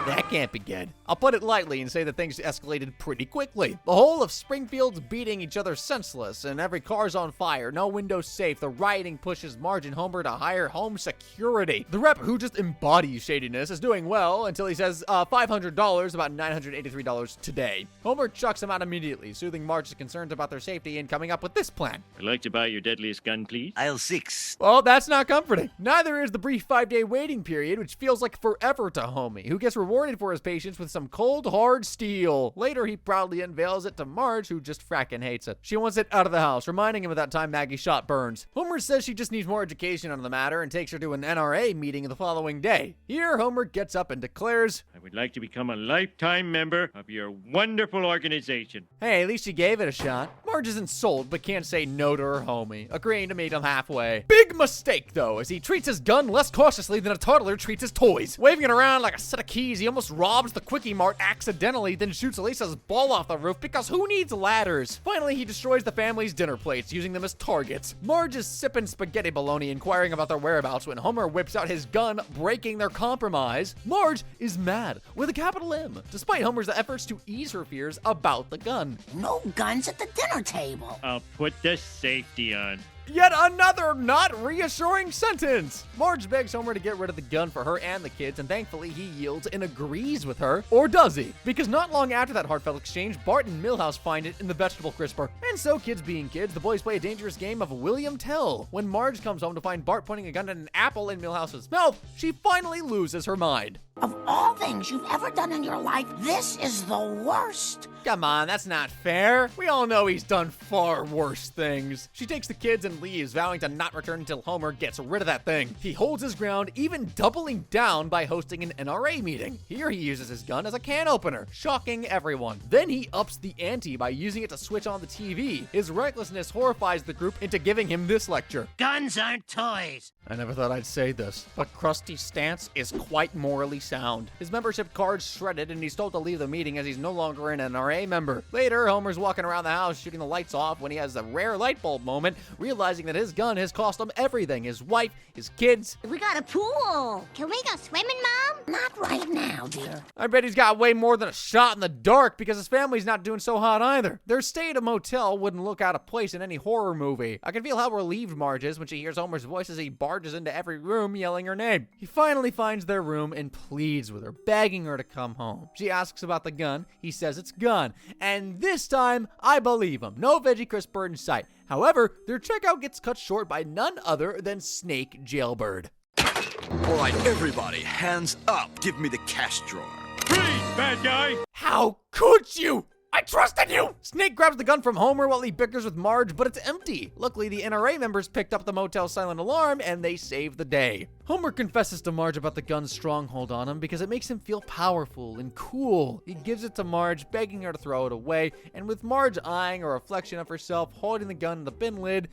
[SPEAKER 1] That can't be good. I'll put it lightly and say that things escalated pretty quickly. The whole of Springfield's beating each other senseless, and every car's on fire, no windows safe. The rioting pushes Marge and Homer to hire home security. The rep, who just embodies shadiness, is doing well until he says $500, about $983 today. Homer chucks him out immediately, soothing Marge's concerns about their safety and coming up with this plan.
[SPEAKER 6] I'd like to buy your deadliest gun, please.
[SPEAKER 9] Aisle 6.
[SPEAKER 1] Well, that's not comforting. Neither is the brief 5-day waiting period, which feels like forever to Homie, who gets rewarded rewarded for his patience with some cold, hard steel. Later, he proudly unveils it to Marge, who just fracking hates it. She wants it out of the house, reminding him of that time Maggie shot Burns. Homer says she just needs more education on the matter and takes her to an NRA meeting the following day. Here, Homer gets up and declares,
[SPEAKER 6] I would like to become a lifetime member of your wonderful organization.
[SPEAKER 1] Hey, at least she gave it a shot. Marge isn't sold, but can't say no to her homie, agreeing to meet him halfway. Big mistake, though, as he treats his gun less cautiously than a toddler treats his toys. Waving it around like a set of keys, he almost robs the Quickie Mart accidentally, then shoots Elisa's ball off the roof because who needs ladders? Finally, he destroys the family's dinner plates, using them as targets. Marge is sipping spaghetti bologna, inquiring about their whereabouts when Homer whips out his gun, breaking their compromise. Marge is mad, with a capital M, despite Homer's efforts to ease her fears about the gun.
[SPEAKER 8] No guns at the dinner table.
[SPEAKER 6] I'll put the safety on.
[SPEAKER 1] Yet another not reassuring sentence. Marge begs Homer to get rid of the gun for her and the kids, and thankfully he yields and agrees with her. Or does he? Because not long after that heartfelt exchange, Bart and Milhouse find it in the vegetable crisper. And so, kids being kids, the boys play a dangerous game of William Tell. When Marge comes home to find Bart pointing a gun at an apple in Milhouse's mouth, she finally loses her mind.
[SPEAKER 8] Of all things you've ever done in your life, this is the worst.
[SPEAKER 1] Come on, that's not fair. We all know he's done far worse things. She takes the kids and leaves, vowing to not return until Homer gets rid of that thing. He holds his ground, even doubling down by hosting an NRA meeting. Here he uses his gun as a can opener, shocking everyone. Then he ups the ante by using it to switch on the TV. His recklessness horrifies the group into giving him this lecture.
[SPEAKER 8] Guns aren't toys.
[SPEAKER 1] I never thought I'd say this, but Krusty's stance is quite morally sound. His membership card's shredded, and he's told to leave the meeting as he's no longer an NRA member. Later, Homer's walking around the house shooting the lights off when he has a rare light bulb moment, realizing that his gun has cost him everything: his wife, his kids.
[SPEAKER 2] We got a pool.
[SPEAKER 3] Can we go swimming, Mom?
[SPEAKER 8] Not right now, dear.
[SPEAKER 1] I bet he's got way more than a shot in the dark because his family's not doing so hot either. Their stay at a motel wouldn't look out of place in any horror movie. I can feel how relieved Marge is when she hears Homer's voice as he barges into every room yelling her name. He finally finds their room and pleads with her, begging her to come home. She asks about the gun. He says it's gone. And this time, I believe him. No veggie crisper in sight. However, their checkout gets cut short by none other than Snake Jailbird.
[SPEAKER 11] All right, everybody, hands up. Give me the cash drawer.
[SPEAKER 6] Freeze, bad guy!
[SPEAKER 1] How could you? I trusted you! Snake grabs the gun from Homer while he bickers with Marge, but it's empty. Luckily, the NRA members picked up the motel's silent alarm, and they save the day. Homer confesses to Marge about the gun's stronghold on him because it makes him feel powerful and cool. He gives it to Marge, begging her to throw it away, and with Marge eyeing a reflection of herself holding the gun in the bin lid,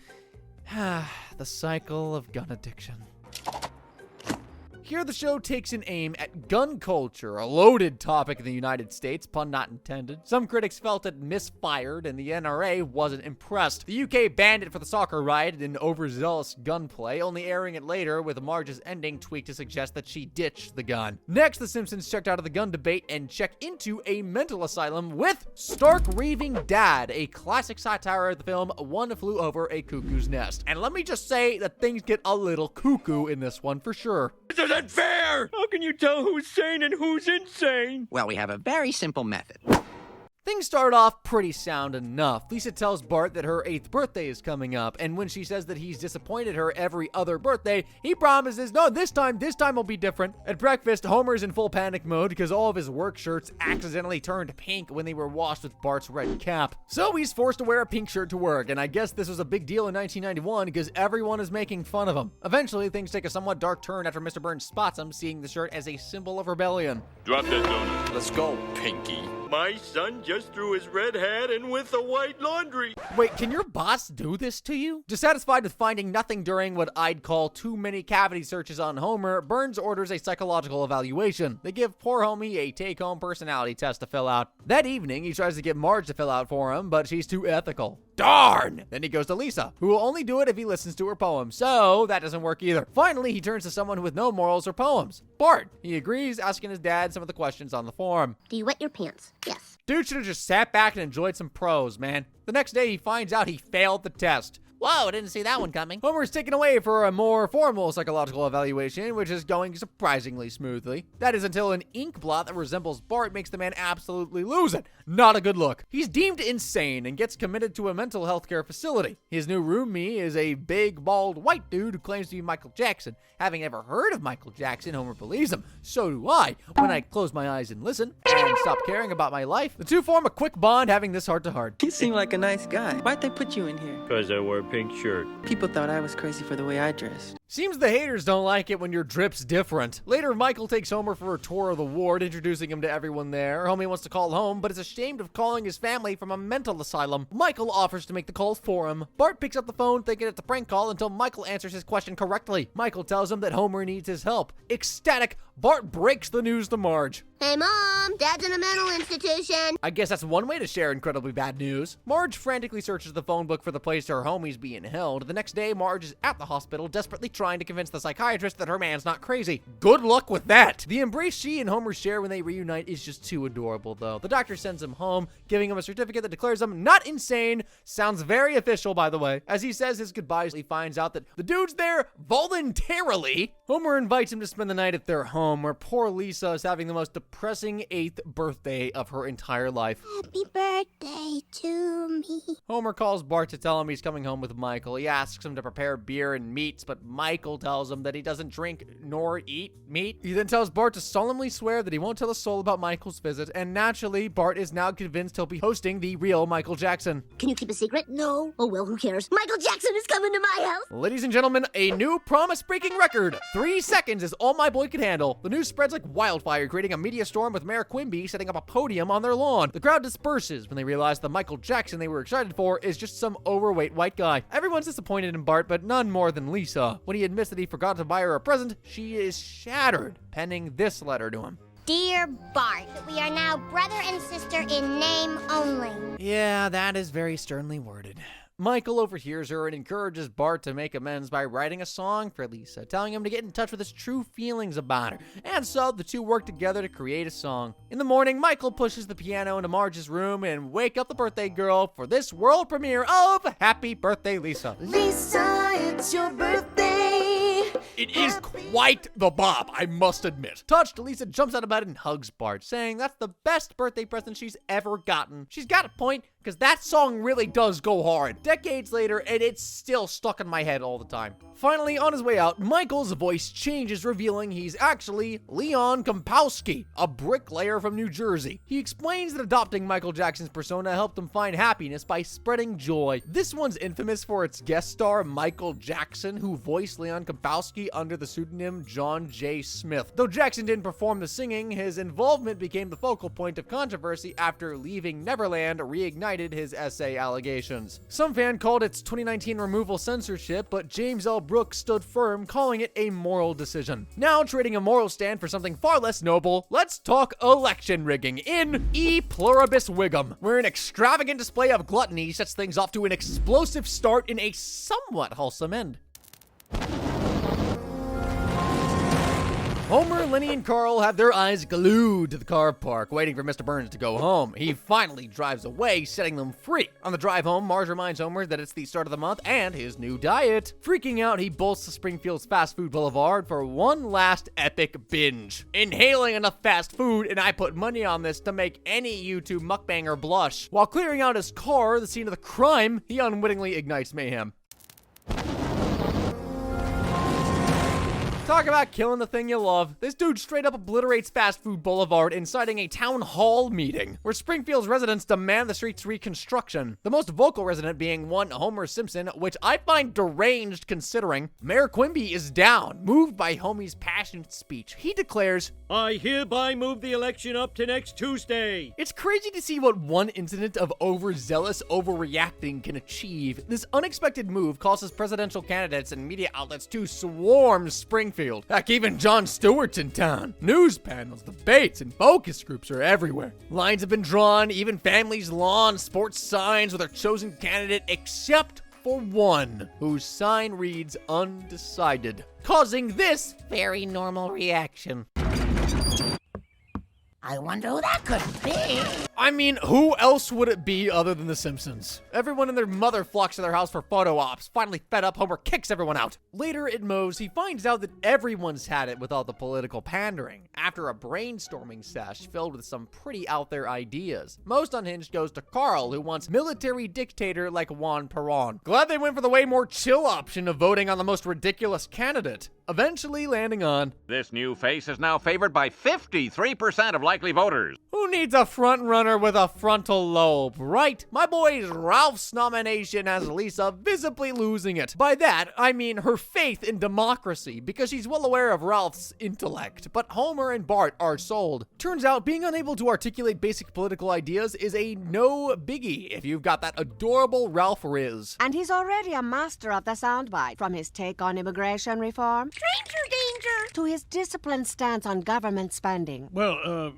[SPEAKER 1] the cycle of gun addiction. Here the show takes an aim at gun culture, a loaded topic in the United States, pun not intended. Some critics felt it misfired, and the NRA wasn't impressed. The UK banned it for the soccer riot and overzealous gunplay, only airing it later with Marge's ending tweaked to suggest that she ditched the gun. Next, the Simpsons checked out of the gun debate and checked into a mental asylum with Stark Raving Dad, a classic satire of the film One Flew Over a Cuckoo's Nest. And let me just say that things get a little cuckoo in this one for sure.
[SPEAKER 10] This isn't fair!
[SPEAKER 6] How can you tell who's sane and who's insane?
[SPEAKER 12] Well, we have a very simple method.
[SPEAKER 1] Things start off pretty sound enough. Lisa tells Bart that her 8th birthday is coming up, and when she says that he's disappointed her every other birthday, he promises, no, this time will be different. At breakfast, Homer's in full panic mode because all of his work shirts accidentally turned pink when they were washed with Bart's red cap. So he's forced to wear a pink shirt to work, and I guess this was a big deal in 1991 because everyone is making fun of him. Eventually, things take a somewhat dark turn after Mr. Burns spots him, seeing the shirt as a symbol of rebellion.
[SPEAKER 10] Drop that donut.
[SPEAKER 11] Let's go, Pinky.
[SPEAKER 6] My son just threw his red hat in with the white laundry.
[SPEAKER 1] Wait, can your boss do this to you? Dissatisfied with finding nothing during what I'd call too many cavity searches on Homer, Burns orders a psychological evaluation. They give poor homie a take-home personality test to fill out. That evening, he tries to get Marge to fill out for him, but she's too ethical. Darn! Then he goes to Lisa, who will only do it if he listens to her poem, so that doesn't work either. Finally, he turns to someone with no morals or poems. Bart. He agrees, asking his dad some of the questions on the form.
[SPEAKER 2] Do you wet your pants? Yes.
[SPEAKER 1] Dude should have just sat back and enjoyed some prose, man. The next day, he finds out he failed the test. Whoa, didn't see that one coming. Homer's taken away for a more formal psychological evaluation, which is going surprisingly smoothly. That is until an ink blot that resembles Bart makes the man absolutely lose it. Not a good look. He's deemed insane and gets committed to a mental health care facility. His new roomie is a big, bald, white dude who claims to be Michael Jackson. Having never heard of Michael Jackson, Homer believes him. So do I. When I close my eyes and listen and stop caring about my life, the two form a quick bond, having this heart-to-heart.
[SPEAKER 12] You seem like a nice guy. Why'd they put you in here?
[SPEAKER 6] Because I wear a pink shirt.
[SPEAKER 12] People thought I was crazy for the way I dressed.
[SPEAKER 1] Seems the haters don't like it when your drip's different. Later, Michael takes Homer for a tour of the ward, introducing him to everyone there. Homie wants to call home, but is ashamed of calling his family from a mental asylum. Michael offers to make the calls for him. Bart picks up the phone thinking it's a prank call until Michael answers his question correctly. Michael tells him that Homer needs his help. Ecstatic, Bart breaks the news to Marge.
[SPEAKER 3] Hey, Mom, Dad's in a mental institution.
[SPEAKER 1] I guess that's one way to share incredibly bad news. Marge frantically searches the phone book for the place her homie's being held. The next day, Marge is at the hospital, desperately trying to convince the psychiatrist that her man's not crazy. Good luck with that. The embrace she and Homer share when they reunite is just too adorable, though. The doctor sends him home, giving him a certificate that declares him not insane. Sounds very official, by the way. As he says his goodbyes, he finds out that the dude's there voluntarily. Homer invites him to spend the night at their home, where poor Lisa is having the most depressing 8th birthday of her entire life.
[SPEAKER 3] Happy birthday to me.
[SPEAKER 1] Homer calls Bart to tell him he's coming home with Michael. He asks him to prepare beer and meats, but Michael tells him that he doesn't drink nor eat meat. He then tells Bart to solemnly swear that he won't tell a soul about Michael's visit, and naturally, Bart is now convinced he'll be hosting the real Michael Jackson.
[SPEAKER 2] Can you keep a secret? No. Oh, well, who cares? Michael Jackson is coming to my house.
[SPEAKER 1] Ladies and gentlemen, a new promise-breaking record. 3 seconds is all my boy can handle. The news spreads like wildfire, creating a media storm with Mayor Quimby setting up a podium on their lawn. The crowd disperses when they realize the Michael Jackson they were excited for is just some overweight white guy. Everyone's disappointed in Bart, but none more than Lisa. When he admits that he forgot to buy her a present, she is shattered, penning this letter to him.
[SPEAKER 3] Dear Bart, we are now brother and sister in name only.
[SPEAKER 1] Yeah, that is very sternly worded. Michael overhears her and encourages Bart to make amends by writing a song for Lisa, telling him to get in touch with his true feelings about her. And so the two work together to create a song. In the morning, Michael pushes the piano into Marge's room and wake up the birthday girl for this world premiere of Happy Birthday, Lisa.
[SPEAKER 2] Lisa, it's your birthday.
[SPEAKER 1] It is quite the bop, I must admit. Touched, Lisa jumps out of bed and hugs Bart, saying that's the best birthday present she's ever gotten. She's got a point, because that song really does go hard. Decades later, and it's still stuck in my head all the time. Finally, on his way out, Michael's voice changes, revealing he's actually Leon Kompowski, a bricklayer from New Jersey. He explains that adopting Michael Jackson's persona helped him find happiness by spreading joy. This one's infamous for its guest star, Michael Jackson, who voiced Leon Kompowski under the pseudonym John J. Smith. Though Jackson didn't perform the singing, his involvement became the focal point of controversy after Leaving Neverland reignited his essay allegations. Some fan called its 2019 removal censorship, but James L. Brooks stood firm, calling it a moral decision. Now, trading a moral stand for something far less noble, let's talk election rigging in E Pluribus Wigum, where an extravagant display of gluttony sets things off to an explosive start in a somewhat wholesome end. Homer, Lenny, and Carl have their eyes glued to the car park, waiting for Mr. Burns to go home. He finally drives away, setting them free. On the drive home, Marge reminds Homer that it's the start of the month and his new diet. Freaking out, he bolts to Springfield's fast food boulevard for one last epic binge. Inhaling enough fast food, and I put money on this to make any YouTube mukbanger blush. While clearing out his car, the scene of the crime, he unwittingly ignites mayhem. Talk about killing the thing you love. This dude straight up obliterates Fast Food Boulevard, inciting a town hall meeting, where Springfield's residents demand the street's reconstruction. The most vocal resident being one Homer Simpson, which I find deranged considering. Mayor Quimby is down, moved by Homie's passionate speech. He declares,
[SPEAKER 6] I hereby move the election up to next Tuesday.
[SPEAKER 1] It's crazy to see what one incident of overzealous overreacting can achieve. This unexpected move causes presidential candidates and media outlets to swarm Springfield. Heck, even Jon Stewart's in town. News panels, debates, and focus groups are everywhere. Lines have been drawn, even families' lawn sports signs with their chosen candidate, except for one, whose sign reads undecided, causing this very normal reaction.
[SPEAKER 8] I wonder who that could be.
[SPEAKER 1] I mean, who else would it be other than the Simpsons? Everyone and their mother flocks to their house for photo ops. Finally fed up, Homer kicks everyone out. Later in Moe's, he finds out that everyone's had it with all the political pandering after a brainstorming sesh filled with some pretty out there ideas. Most unhinged goes to Carl, who wants military dictator like Juan Perón. Glad they went for the way more chill option of voting on the most ridiculous candidate, eventually landing on
[SPEAKER 14] this new face is now favored by 53% of likely voters.
[SPEAKER 1] Who needs a front runner with a frontal lobe, right? My boy's Ralph's nomination has Lisa visibly losing it. By that, I mean her faith in democracy, because she's well aware of Ralph's intellect, but Homer and Bart are sold. Turns out being unable to articulate basic political ideas is a no biggie if you've got that adorable Ralph Riz.
[SPEAKER 15] And he's already a master of the soundbite, from his take on immigration reform, stranger danger, to his disciplined stance on government spending.
[SPEAKER 6] Well,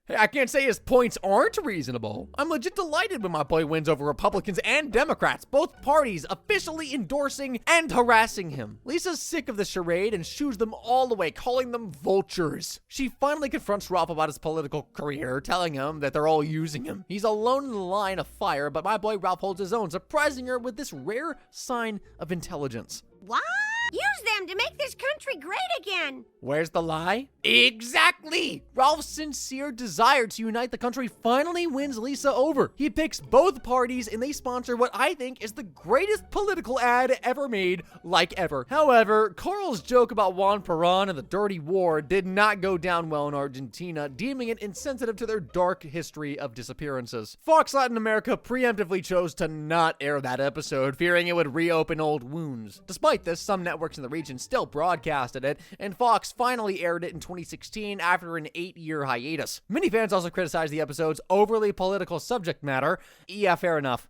[SPEAKER 1] Hey, I can't say his points aren't reasonable. I'm legit delighted when my boy wins over Republicans and Democrats, both parties officially endorsing and harassing him. Lisa's sick of the charade and shoos them all away, calling them vultures. She finally confronts Ralph about his political career, telling him that they're all using him. He's alone in the line of fire, but my boy Ralph holds his own, surprising her with this rare sign of intelligence.
[SPEAKER 15] What? Use them to make this country great again.
[SPEAKER 1] Where's the lie? Exactly! Ralph's sincere desire to unite the country finally wins Lisa over. He picks both parties and they sponsor what I think is the greatest political ad ever made, like ever. However, Carl's joke about Juan Perón and the dirty war did not go down well in Argentina, deeming it insensitive to their dark history of disappearances. Fox Latin America preemptively chose to not air that episode, fearing it would reopen old wounds. Despite this, some networks in the region still broadcasted it, and Fox finally aired it in 2016 after an 8-year hiatus. Many fans also criticized the episode's overly political subject matter. Yeah, fair enough.